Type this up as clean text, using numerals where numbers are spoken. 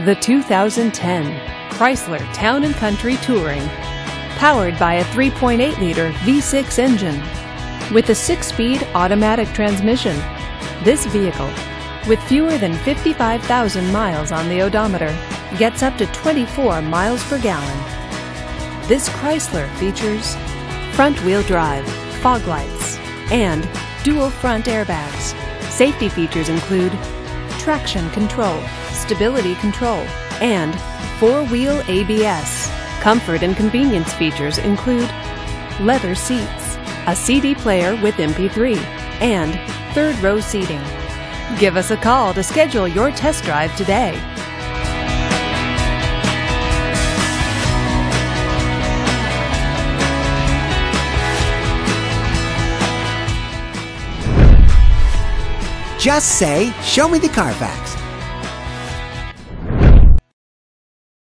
The 2010 Chrysler Town & Country Touring. Powered by a 3.8-liter V6 engine with a 6-speed automatic transmission. This vehicle, with fewer than 55,000 miles on the odometer, gets up to 24 miles per gallon. This Chrysler features front-wheel drive, fog lights, and dual front airbags. Safety features include traction control, stability control, and 4-wheel ABS. Comfort and convenience features include leather seats, a CD player with MP3, and third-row seating. Give us a call to schedule your test drive today. Just say, "Show me the Carfax."